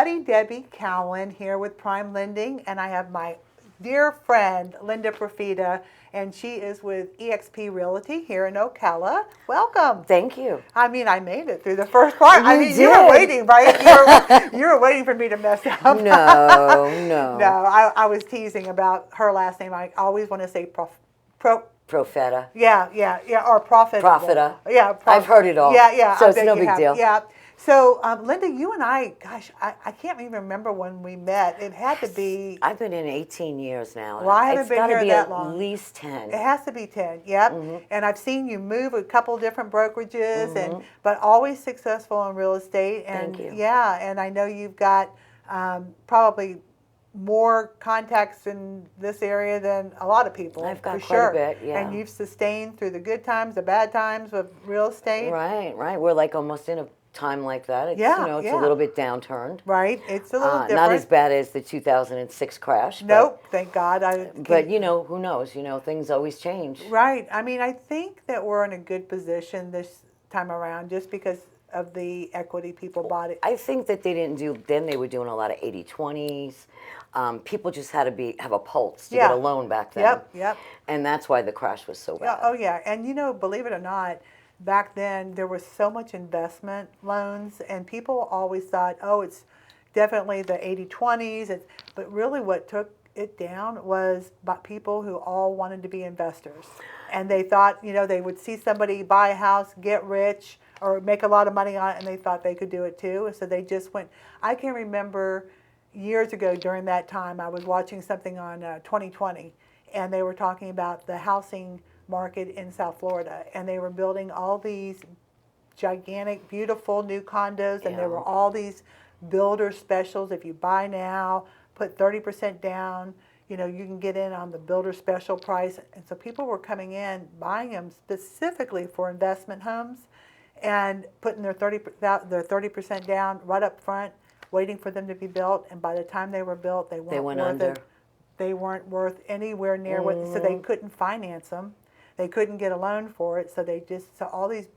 everybody. Debbie Cowan here with Prime Lending, and I have my dear friend Linda Profita, and she is with EXP Realty here in Ocala. Welcome. Thank you. I mean, I made it through the first part. You were did. waiting, right? You were waiting for me to mess up. No, no. No, I was teasing about her last name. I always want to say Profeta. Yeah, or profitable. Profita. Yeah, I've heard it all. Yeah. So I it's bet no you big have. deal. Yeah. So, Linda, you and I, gosh, I can't even remember when we met. It had to be. I've been in 18 years now. Well, I haven't it's been gotta here be that at long. least 10. It has to be 10. Yep. And I've seen you move a couple of different brokerages, but always successful in real estate. And Thank you. yeah, and I know you've got probably more contacts in this area than a lot of people. I've got for quite sure. a bit, yeah. And you've sustained through the good times, the bad times of real estate. Right. We're like almost in a time like that. It's, Yeah, it's a little bit downturned. Right. It's a little different. Not as bad as the 2006 crash. Nope. Thank God. But who knows? Things always change. Right. I mean, I think that we're in a good position this time around just because of the equity people bought it. I think that they didn't do, then they were doing a lot of 80/20s. People just had to have a pulse to get a loan back then. Yep. And that's why the crash was so bad. Oh, yeah. And, believe it or not, back then there was so much investment loans, and people always thought, oh, it's definitely the 80/20s. But really what took it down was people who all wanted to be investors. And they thought, they would see somebody buy a house, get rich, or make a lot of money on it, and they thought they could do it too. And so they just went. I can remember years ago during that time, I was watching something on 2020, and they were talking about the housing market in South Florida, and they were building all these gigantic, beautiful new condos, and there were all these builder specials. If you buy now, put 30% down, you can get in on the builder special price. And so people were coming in, buying them specifically for investment homes, and putting their 30% down right up front, waiting for them to be built. And by the time they were built, they weren't worth it. They weren't worth anywhere near what, so they couldn't finance them. They couldn't get a loan for it, so so all these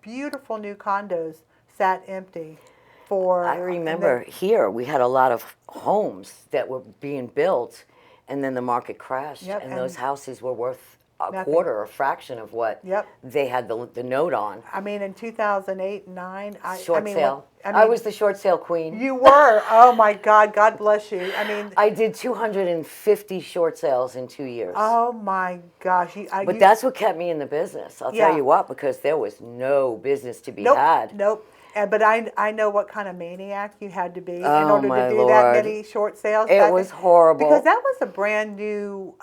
beautiful new condos sat empty for. I remember here we had a lot of homes that were being built, and then the market crashed, and those houses were worth a quarter, a fraction of what they had the note on. I mean, in 2008 and 9, short sale. I was the short sale queen. You were. Oh my God! God bless you. I mean, I did 250 short sales in 2 years. Oh my gosh! But that's what kept me in the business. I'll tell you what, because there was no business to be had. Nope. But I know what kind of maniac you had to be in order to do Lord. that many short sales. It was horrible. Because that was a brand new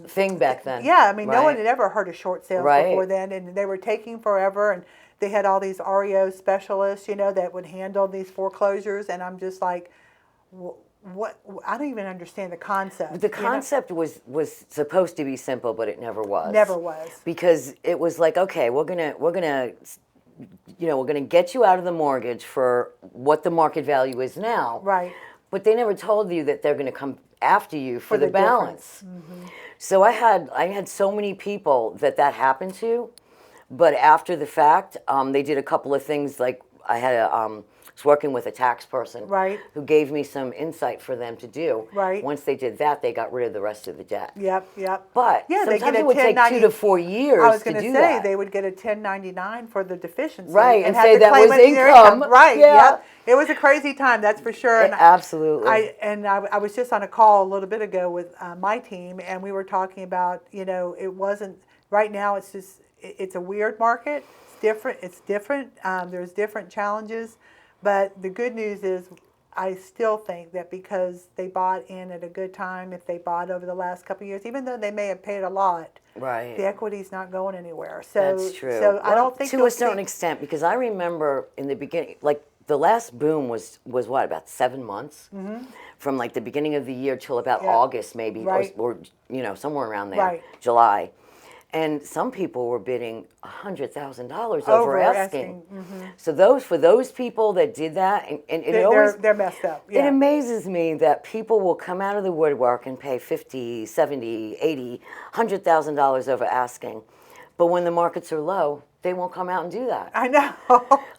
thing back then. Yeah, I mean, no one had ever heard of short sales Right. before then, and they were taking forever, and they had all these REO specialists, that would handle these foreclosures, and I'm just like, what? I don't even understand the concept. The concept was supposed to be simple, but it never was. Never was. Because it was like, okay, we're gonna get you out of the mortgage for what the market value is now. Right. But they never told you that they're going to come after you for the balance. So I had so many people that happened to, but after the fact, they did a couple of things. Like I was working with a tax person, who gave me some insight for them to do. Right. Once they did that, they got rid of the rest of the debt. Yep. But sometimes it would take 2 to 4 years I was to going to do say that. they would get a 1099 for the deficiency, Right, and have say to that claim was it in their income. Right. Yeah. Yep. It was a crazy time, that's for sure. And Absolutely. I was just on a call a little bit ago with my team, and we were talking about, it wasn't, right now it's a weird market. It's different. There's different challenges. But the good news is I still think that because they bought in at a good time, if they bought over the last couple of years, even though they may have paid a lot, right, the equity's not going anywhere. So that's true. So I don't think to a certain extent, because I remember in the beginning, like the last boom was what, about 7 months, from like the beginning of the year till about August maybe, or somewhere around there, July. And some people were bidding $100,000 over asking. So for those people that did that, and they're messed up. Yeah. It amazes me that people will come out of the woodwork and pay $50,000, $70,000, $80,000, $100,000 over asking. But when the markets are low, they won't come out and do that. I know.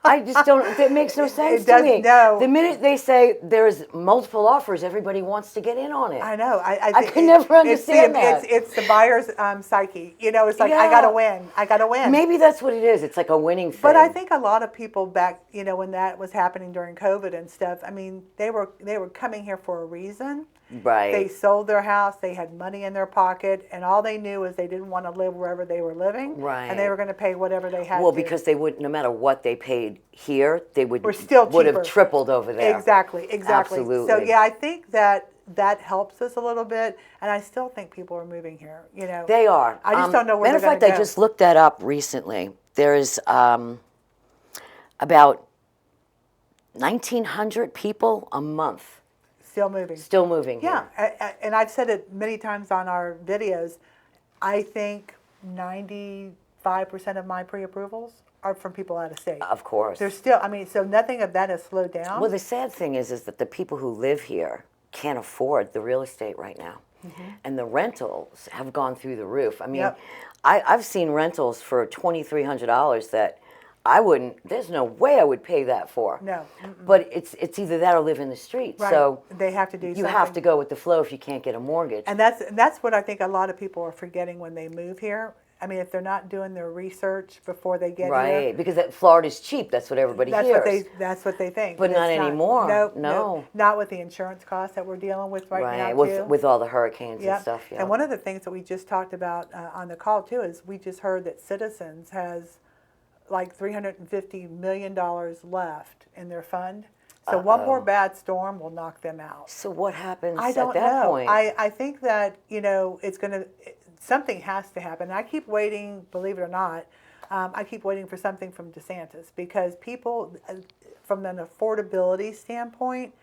I just don't. It makes no sense It does, to me. no. The minute they say there's multiple offers, everybody wants to get in on it. I know. I could never understand that. It's the buyer's psyche. You know, it's like, I Yeah. gotta win. I gotta win. Maybe that's what it is. It's like a winning thing. But I think a lot of people back, you know, when that was happening during COVID and stuff, I mean, they were coming here for a reason. Right. They sold their house, they had money in their pocket, and all they knew is they didn't want to live wherever they were living. Right. And they were going to pay whatever they had Well, to. because they would, no matter what they paid here, they would We're still would cheaper. have tripled over there. Exactly. Absolutely. So yeah, I think that helps us a little bit, and I still think people are moving here. You know, They are. I just don't know where Matter of they're fact, going to I go. just looked that up recently. There is about 1,900 people a month Still moving. still moving Yeah, here. and I've said it many times on our videos. I think 95% of my pre-approvals are from people out of state. Of course. There's still, I mean, so nothing of that has slowed down. Well, the sad thing is that the people who live here can't afford the real estate right now. And the rentals have gone through the roof. I mean, Yep. I've seen rentals for $2,300 that I wouldn't, there's no way I would pay that for. No. But it's either that or live in the street. Right. So They have to do you something. have to go with the flow if you can't get a mortgage. And that's what I think a lot of people are forgetting when they move here. I mean, if they're not doing their research before they get here. Right, because Florida's cheap. That's what everybody hears. That's what they think. But it's not anymore. No, not with the insurance costs that we're dealing with right now too. with all the hurricanes Yeah. and stuff. Yeah. And one of the things that we just talked about on the call too is we just heard that Citizens has like $350 million left in their fund. So one more bad storm will knock them out. So what happens I don't at that know. point? I think that, you know, something has to happen. And I keep waiting, believe it or not, I keep waiting for something from DeSantis because people, from an affordability standpoint,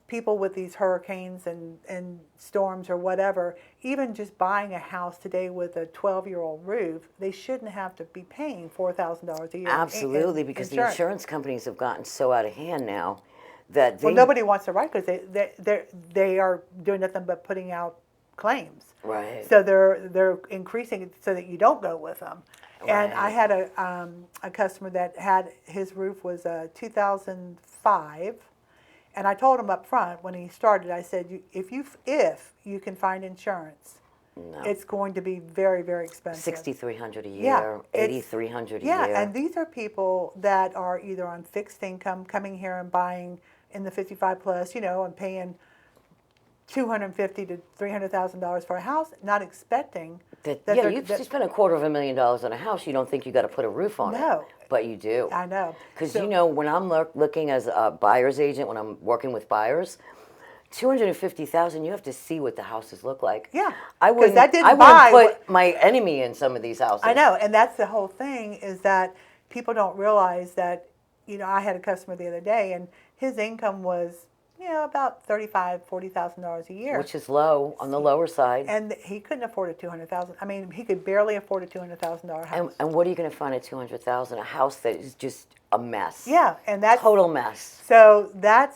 people with these hurricanes and storms or whatever, even just buying a house today with a 12-year-old roof, they shouldn't have to be paying $4,000 a year. Absolutely, because the insurance companies have gotten so out of hand now that they... Well, nobody wants to write because they are doing nothing but putting out claims. Right. So they're increasing it so that you don't go with them. And I Right. had a customer that had his roof was 2005, and I told him up front when he started, I said, if you can find insurance, it's going to be very, very expensive. $6,300 a year, Yeah, $8,300 a Yeah, year. and these are people that are either on fixed income, coming here and buying in the 55 plus, you know, and paying $250,000 to $300,000 for a house, not expecting you spend $250,000 on a house, you don't think you got to put a roof on it. No. But you do. I know. Because, So- you know, when I'm looking as a buyer's agent, when I'm working with buyers, $250,000, you have to see what the houses look like. Yeah, I 'cause wouldn't, that didn't I wouldn't buy put my enemy in some of these houses. I know, and that's the whole thing is that people don't realize that, you know, I had a customer the other day and his income was, you know, about $35,000, $40,000 a year. Which is low, on the lower side. And he couldn't afford a $200,000. I mean, he could barely afford a $200,000 house. And what are you going to find at $200,000? A house that is just a mess. Yeah, and that's Total mess. So that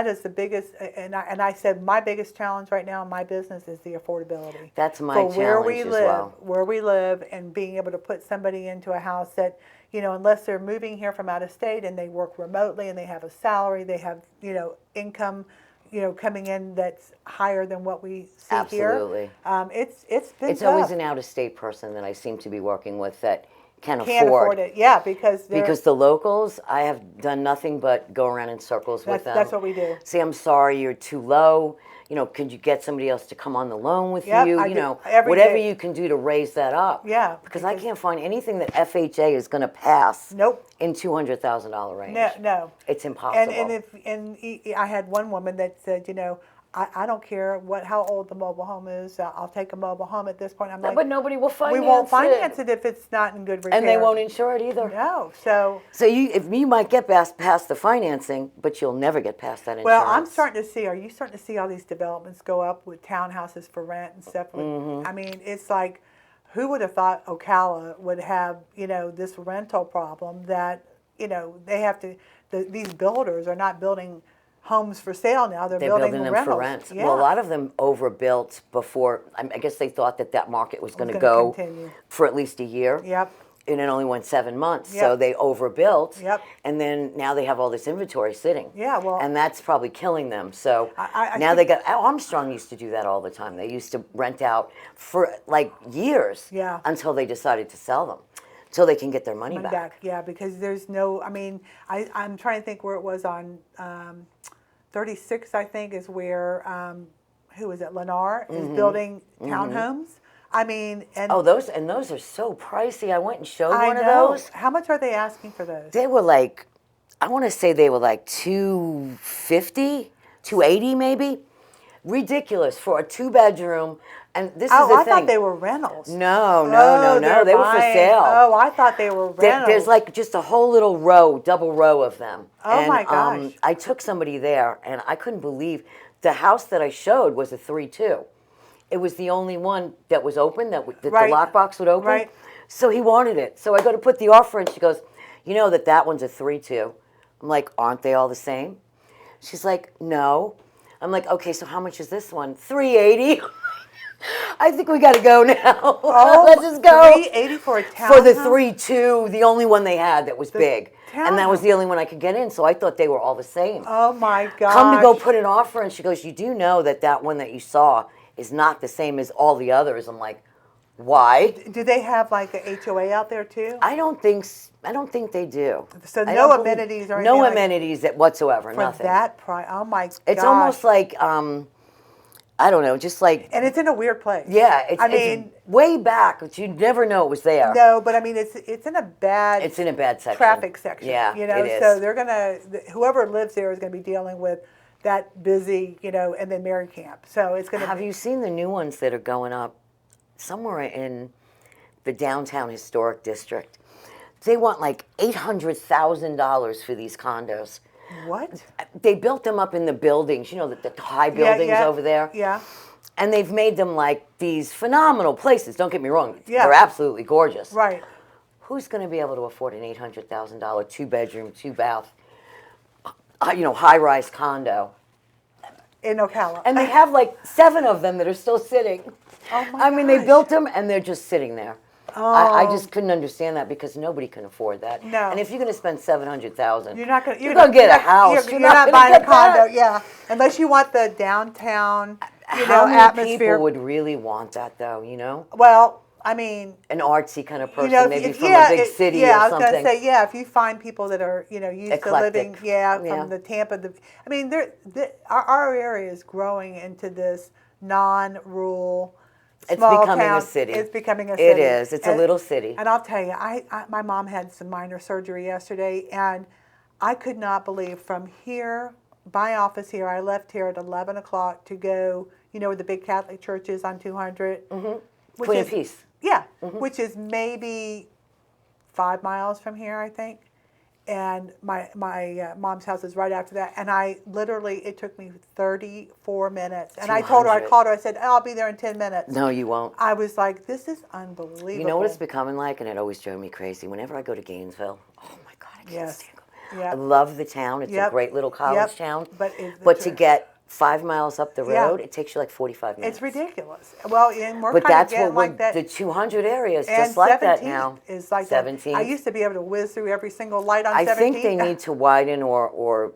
is the biggest, and I said my biggest challenge right now in my business is the affordability. That's my For where we challenge as live, well. where we live, and being able to put somebody into a house that, you know, unless they're moving here from out of state and they work remotely and they have a salary, they have, you know, income, you know, coming in that's higher than what we see Absolutely. here. It's been It's tough. always an out-of-state person that I seem to be working with that can't afford it. Yeah, because the locals, I have done nothing but go around in circles with them. That's what we do. Say, I'm sorry, you're too low. You know, could you get somebody else to come on the loan with Yep, you? I You do know, every whatever day. you can do to raise that up. Yeah, Because I because- can't find anything that FHA is going to pass. Nope. In $200,000 range. No. It's impossible. I had one woman that said, you know, I don't care how old the mobile home is. I'll take a mobile home at this point. I'm like, but nobody will finance we won't it. finance it if it's not in good repair. And they won't insure it either. No. So You might get past the financing, but you'll never get past that insurance. well, I'm starting to see. Are you starting to see all these developments go up with townhouses for rent and stuff? Mm-hmm. I mean, it's like, who would have thought Ocala would have, you know, this rental problem that, you know, they have to. These builders are not building homes for sale now. They're building them rentals. for rent. Yeah. Well, a lot of them overbuilt before. I guess they thought that market was going to gonna go continue. for at least a year. Yep. and it only went 7 months. Yep. So they overbuilt. Yep. And then now they have all this inventory sitting. Yeah, well, and that's probably killing them. So I now think- they got. Armstrong used to do that all the time. They used to rent out for like years. Yeah. Until they decided to sell them, so they can get their money back. Yeah, because there's no. I mean, I'm trying to think where it was on 36. I think is where who is it? Lennar is building townhomes. I mean, and those are so pricey. I went and showed one of know. those. How much are they asking for those? They were like, I want to say they were like 250, 280 maybe. Ridiculous for a 2-bedroom. And this is the I thing. thought they were rentals. No. they're They were for buying- sale. Oh, I thought they were rentals. There's like just a whole little row, double row of them. Oh, and, my gosh. I took somebody there, and I couldn't believe the house that I showed was a 3-2. It was the only one that was open, that the Right. lockbox would open. Right. So he wanted it. So I go to put the offer in. She goes, you know that one's a 3-2. I'm like, aren't they all the same? She's like, no. I'm like, okay, so how much is this one? $380. I think we got to go now. Oh, Let's just go. $380 for a townhouse? For the 3-2, the only one they had that was big. And that was townhouse. the only one I could get in, so I thought they were all the same. Oh my gosh. Come to go put an offer in, she goes, you do know that one that you saw is not the same as all the others. I'm like, why? Do they have like a HOA out there too? I don't think they do. So I no don't believe- amenities or no anything like- amenities whatsoever. For Nothing. that price? Oh my gosh. It's almost like I don't know, just like And it's in a weird place. yeah. It's, I it's mean, way back, but you never know it was there. no, but I mean, it's in a bad. It's in a bad section. Traffic section. Yeah, You know, it is. so they're gonna whoever lives there is gonna be dealing with that busy, and then Mary Camp. So it's gonna. Have you seen the new ones that are going up somewhere in the downtown historic district? They want like $800,000 for these condos. What? They built them up in the buildings, the high buildings over there. Yeah. And they've made them like these phenomenal places. Don't get me wrong. Yeah. They're absolutely gorgeous. Right. Who's going to be able to afford an $800,000 2-bedroom, 2-bath, high-rise condo? In Ocala. And they have like 7 of them that are still sitting. Oh my I mean, they gosh. built them and they're just sitting there. I just couldn't understand that because nobody can afford that. No. And if you're going to spend $700,000, You're not gonna. You're going to get a house. You're not gonna buying a get condo. that. Yeah. Unless you want the downtown, How many atmosphere. people would really want that, though? Well, I mean, An artsy kind of person, if maybe you- from a big city yeah, or I was something. gonna say, if you find people that are, used Eclectic. to living, Yeah. from the Tampa, I mean, our area is growing into this non-rural, It's small becoming town. a city. It's becoming a city. It is. It's a And- little city. And I'll tell you, my mom had some minor surgery yesterday, and I could not believe from here, my office here, I left here at 11 o'clock to go, where the big Catholic church is on 200. Mm-hmm. Queen of Peace. Yeah, which is maybe 5 miles from here, I think. And my mom's house is right after that. And it took me 34 minutes. And I called her, I said, I'll be there in 10 minutes. No, you won't. I was like, this is unbelievable. You know what it's becoming like, and it always drove me crazy. Whenever I go to Gainesville, oh my God, I can't Yes. stand it. Yeah. I love the town. It's a Yep. great little college Yep. town. But to get 5 miles up the Yeah. road, it takes you like 45 minutes. it's ridiculous. Well, and we're But kind of that's getting what like that. the 200 area is And just like that 17th now. is like 17. that. I used to be able to whiz through every single light on I 17th. think they need to widen or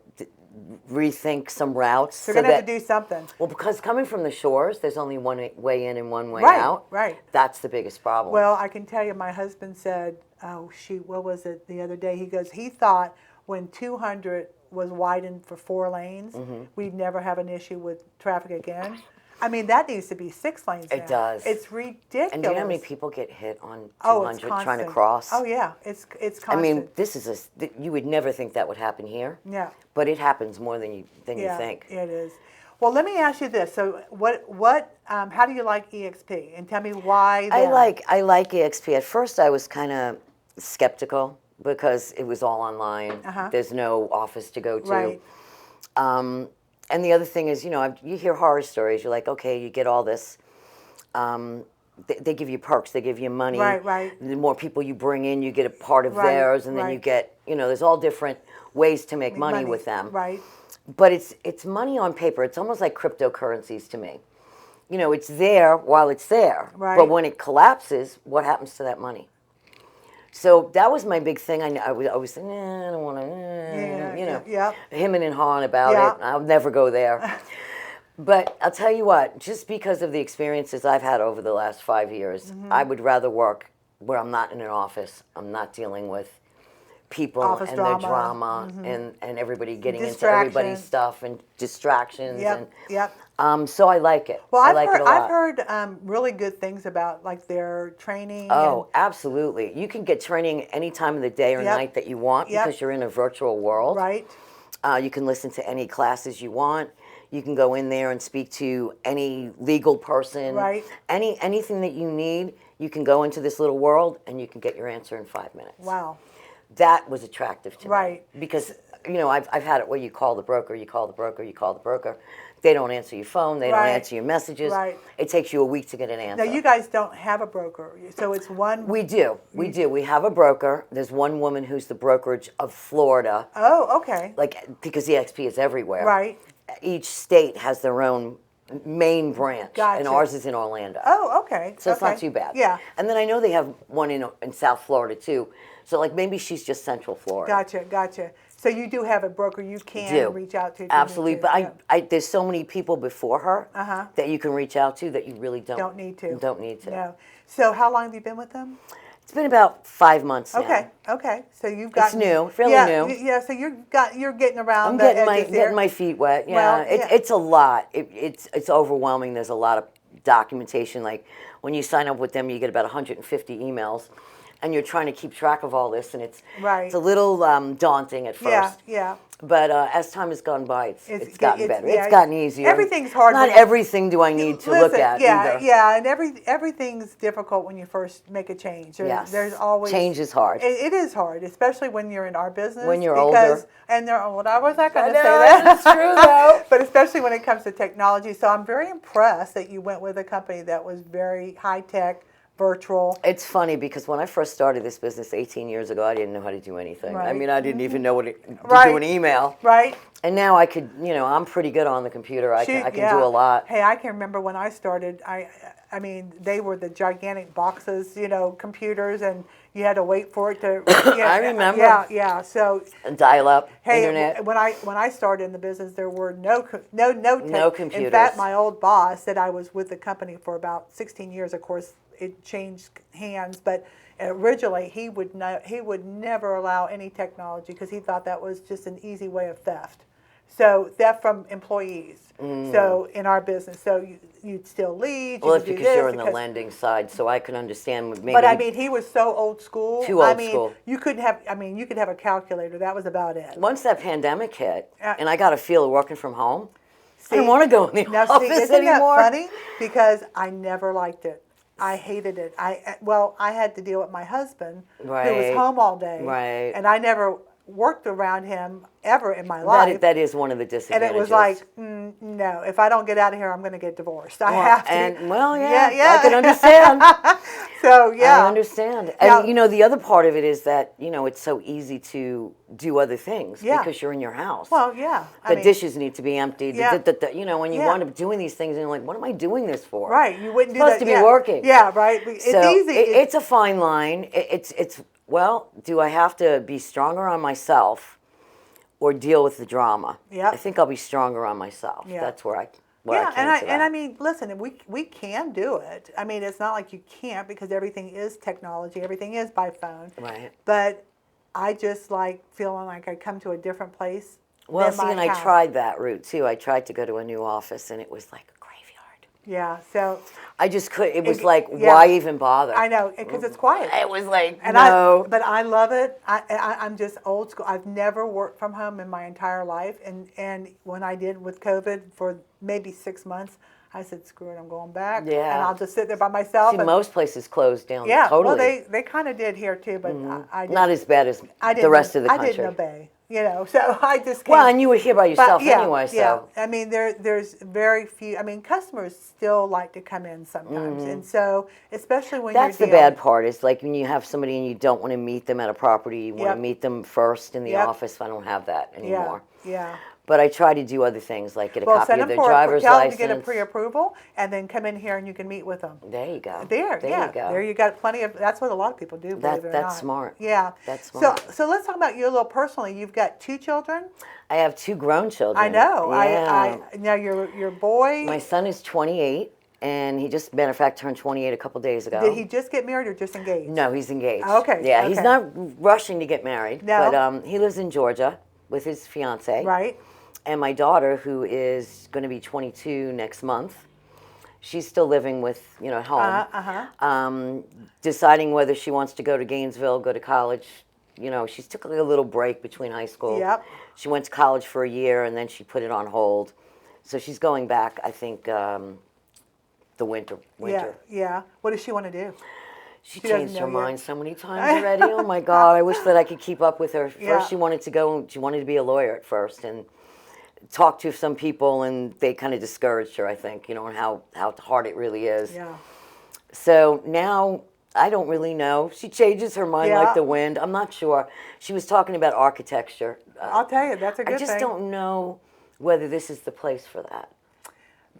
rethink some routes. They're so going to have that- to do something. Well, because coming from the shores, there's only one way in and one way Right, out. right. That's the biggest problem. Well, I can tell you, my husband said, what was it the other day? He goes, he thought when 200 was widened for 4 lanes, Mm-hmm. we'd never have an issue with traffic again. I mean, that needs to be 6 lanes now. It does. It's ridiculous. and do you know how many people get hit on 200 Oh, it's trying to constant. cross? Oh, yeah. It's constant. I mean, this is you would never think that would happen here. Yeah. But it happens more than you think. It is. Well, let me ask you this. So, how do you like EXP? And tell me why. I like EXP. At first, I was kind of skeptical because it was all online. Uh-huh. There's no office to go to. Right. And the other thing is, you hear horror stories. You're like, okay, you get all this. They give you perks. They give you money. Right. The more people you bring in, you get a part of Right, theirs, and then you right. get, there's all different ways to make money with them. Right. But it's money on paper. It's almost like cryptocurrencies to me. It's there while it's there. Right. But when it collapses, what happens to that money? So that was my big thing. I was always saying, I don't want to, you know, hemming and hawing about it. I'll never go there. But I'll tell you what, just because of the experiences I've had over the last 5 years, I would rather work where I'm not in an office. I'm not dealing with people Office and drama. their drama and everybody getting into everybody's stuff and distractions. So I like it. Well, I like it a lot. I've heard really good things about like their training. Oh, absolutely. You can get training any time of the day or night that you want because you're in a virtual world. Right. You can listen to any classes you want. You can go in there and speak to any legal person. Right. Anything that you need, you can go into this little world and you can get your answer in 5 minutes. Wow. That was attractive to me. Right. Because, you know, I've had it where you call the broker, you call the broker, you call the broker. They don't answer your phone. They don't answer your messages. Right. It takes you a week to get an answer. Now, you guys don't have a broker, so it's one. We do. We do. We have a broker. There's one woman who's the brokerage of Florida. Oh, okay. Like, because EXP is everywhere. Right. Each state has their own main branch. Gotcha. And ours is in Orlando. Oh, okay. So it's not too bad. Yeah. And then I know they have one in South Florida, too. So, like, maybe she's just Central Florida. Gotcha. So you do have a broker you can reach out to. Absolutely, but I there's so many people before her that you can reach out to that you really don't need to. No. So how long have you been with them? It's been about 5 months now. Okay. So you've got it's new, fairly new. Yeah. So you're getting around. I'm getting my feet wet. Yeah, Well, it's a lot. It's overwhelming. There's a lot of documentation. Like when you sign up with them, you get about 150 emails. And you're trying to keep track of all this, and it's a little daunting at first. Yeah. But as time has gone by, it's gotten better. It's gotten easier. Everything's hard. Not everything do I need to look at either. Yeah, and everything's difficult when you first make a change. There's always change is hard. It is hard, especially when you're in our business. When you're older. And they're old. I was not going to say that. That's true, though. But especially when it comes to technology. So I'm very impressed that you went with a company that was very high tech. Virtual. It's funny because when I first started this business 18 years ago, I didn't know how to do anything. Right. I mean, I didn't even know to do an email. Right. And now I could, I'm pretty good on the computer. I can do a lot. Hey, I can remember when I started, I mean, they were the gigantic boxes, computers, and you had to wait for it to. I remember. Yeah. So. Dial-up internet. When I started in the business, there were no computers. In fact, my old boss said I was with the company for about 16 years. Of course, it changed hands, but originally he would never allow any technology because he thought that was just an easy way of theft. So theft from employees. So in our business, so you'd steal leads. Well, it's because you're in the lending side, so I can understand. Maybe but I mean, he was so old school. Too old school. You couldn't have. I mean, you could have a calculator. That was about it. Once that pandemic hit, and I got a feel of working from home, I didn't want to go in the office isn't anymore. That funny? Because I never liked it. I hated it. I had to deal with my husband who was home all day, and I never worked around him ever in my life. That is one of the disadvantages. And it was like, no, if I don't get out of here, I'm going to get divorced. I have to. And I can understand. So yeah, I understand. And the other part of it is that it's so easy to do other things because you're in your house. Well, yeah. The dishes need to be emptied. When you wind up doing these things, and you're like, what am I doing this for? Right, you wouldn't do that. Supposed to be working. Yeah, right. It's easy. It's a fine line. Well, do I have to be stronger on myself or deal with the drama? Yeah. I think I'll be stronger on myself. Yeah. That's where I came to that. And I mean, listen, we can do it. I mean, it's not like you can't because everything is technology. Everything is by phone. Right. But I just like feeling like I come to a different place. Well, see, and I tried that route too. I tried to go to a new office, and it was like a graveyard. Yeah, so I just couldn't. It was like, why even bother? I know, because it's quiet. It was like, no. But I love it. I'm just old school. I've never worked from home in my entire life, and when I did with COVID for maybe 6 months, I said, screw it, I'm going back. Yeah. And I'll just sit there by myself. See, most places closed down. Yeah, totally. Well, they kind of did here too, but I didn't. Not as bad as the rest of the country. I didn't obey. So I just Well, and you were here by yourself anyway, so. Yeah, I mean, there's very few, customers still like to come in sometimes, and so, especially when That's the bad part, is like when you have somebody and you don't want to meet them at a property, you want to meet them first in the office. I don't have that anymore. Yeah. But I try to do other things, like get a Well, copy send of them their for driver's tell them license. to get a pre-approval, and then come in here and you can meet with them. There you go. There You go. There you got plenty of. That's what a lot of people do. Believe it or not. That's smart. Yeah. That's smart. So let's talk about you a little personally. You've got 2 children. I have 2 grown children. I know. Yeah. I now your boy. My son is 28, and he just, matter of fact, turned 28 a couple days ago. Did he just get married or just engaged? No, he's engaged. Okay. Yeah, he's okay. not rushing to get married. No. But he lives in Georgia with his fiance. Right. And my daughter, who is going to be 22 next month, she's still living with, at home. Deciding whether she wants to go to Gainesville, go to college. She took a little break between high school. Yep. She went to college for a year, and then she put it on hold. So she's going back, I think, the winter. Yeah. What does she want to do? She changed her mind so many times already. Oh my God! I wish that I could keep up with her. First, she wanted to be a lawyer at first, and talked to some people, and they kind of discouraged her. I think, and how hard it really is. Yeah. So now I don't really know. She changes her mind like the wind. I'm not sure. She was talking about architecture. I'll tell you, that's a good thing. I just don't know whether this is the place for that.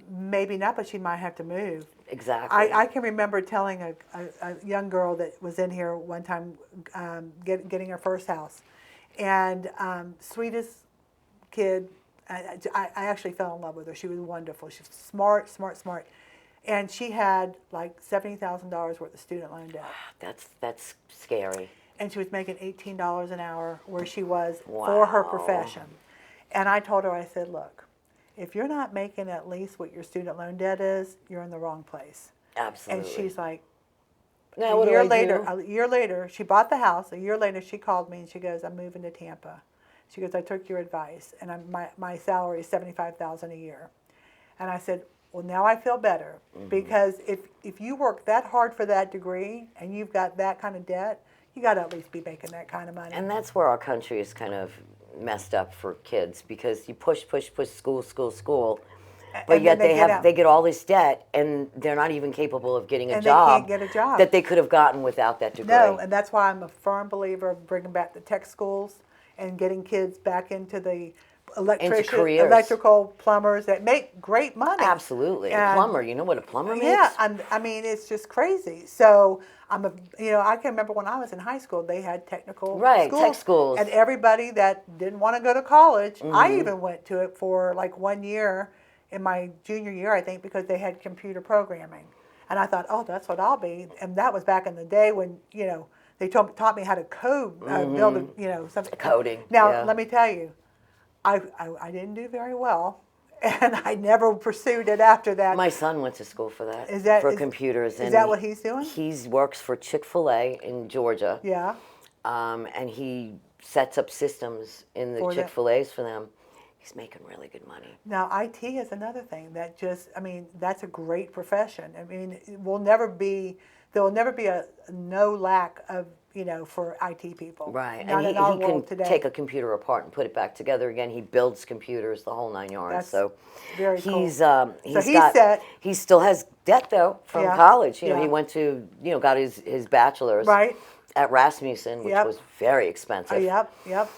Maybe not, but she might have to move. Exactly. I can remember telling a young girl that was in here one time getting her first house. And sweetest kid, I actually fell in love with her. She was wonderful. She was smart. And she had like $70,000 worth of student loan debt. That's scary. And she was making $18 an hour where she was for her profession. And I told her, I said, look, if you're not making at least what your student loan debt is, you're in the wrong place. Absolutely. And she's like, now, a year later, she bought the house. A year later, she called me and she goes, I'm moving to Tampa. She goes, I took your advice, and my salary is $75,000 a year. And I said, well, now I feel better, because if you work that hard for that degree and you've got that kind of debt, you got to at least be making that kind of money. And that's where our country is kind of messed up for kids, because you push school, but and yet they get all this debt, and they're not even capable of getting a And job. they can't get a job that they could have gotten without that degree. No, and that's why I'm a firm believer of bringing back the tech schools and getting kids back into the electrical plumbers that make great money. Absolutely. A plumber, you know what a plumber makes? Yeah, I mean, it's just crazy. So I can remember when I was in high school, they had technical schools. Tech schools. And everybody that didn't want to go to college, I even went to it for like 1 year in my junior year, I think, because they had computer programming. And I thought, oh, that's what I'll be. And that was back in the day when, they taught me how to code, build something. Coding. Now, let me tell you, I didn't do very well, and I never pursued it after that. My son went to school for that. For computers. Is that what he's doing? He works for Chick-fil-A in Georgia. Yeah. And he sets up systems in the Chick-fil-A's for them. He's making really good money. Now, IT is another thing that that's a great profession. I mean, there will never be a no lack of, for IT people. Right. Not and in our he world can today. take a computer apart and put it back together again. He builds computers, the whole 9 yards. That's very cool. He's set. He still has debt though from college. He went to got his bachelor's at Rasmussen, which was very expensive. Yep.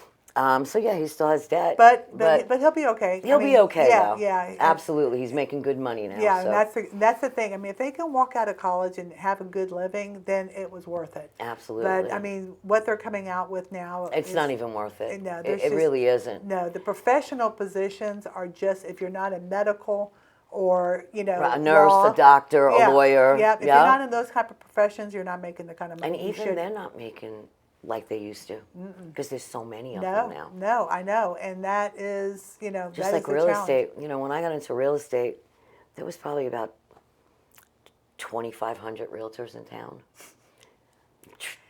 So he still has debt. But he'll be okay. He'll be okay though. Yeah. Absolutely. He's making good money now. Yeah, so. and that's the thing. I mean, if they can walk out of college and have a good living, then it was worth it. Absolutely. But I mean, what they're coming out with now, it's not even worth it. No, it really isn't. No, the professional positions are just, if you're not in medical or a nurse, law, a doctor, a lawyer. Yeah, if you're not in those type of professions, you're not making the kind of money and even they're not making like they used to, because there's so many of them now. No, I know, and that is, just that like is the real challenge. estate. When I got into real estate, there was probably about 2,500 realtors in town.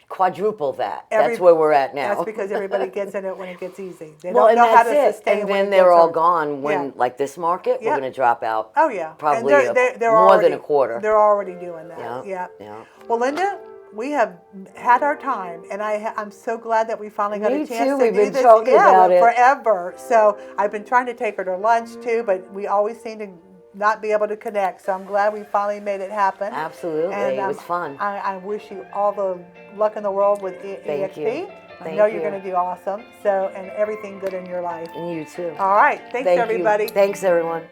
Quadruple that. That's where we're at now. That's because everybody gets in it when it gets easy. They Well, don't know how to that's it. sustain And when then it they're gets all hard. gone when, like this market, we're going to drop out. Oh yeah, Probably and they're more already, than a quarter. They're already doing that. Yeah. Well, Linda, we have had our time, and I'm so glad that we finally got a chance to We've do been this. talking about it forever. So I've been trying to take her to lunch too, but we always seem to not be able to connect. So I'm glad we finally made it happen. Absolutely, And it was fun. I wish you all the luck in the world with EXP. Thank you. I know you're going to do awesome. So, and everything good in your life. And you too. All right. Thanks, Thank you. everybody. Thanks, everyone.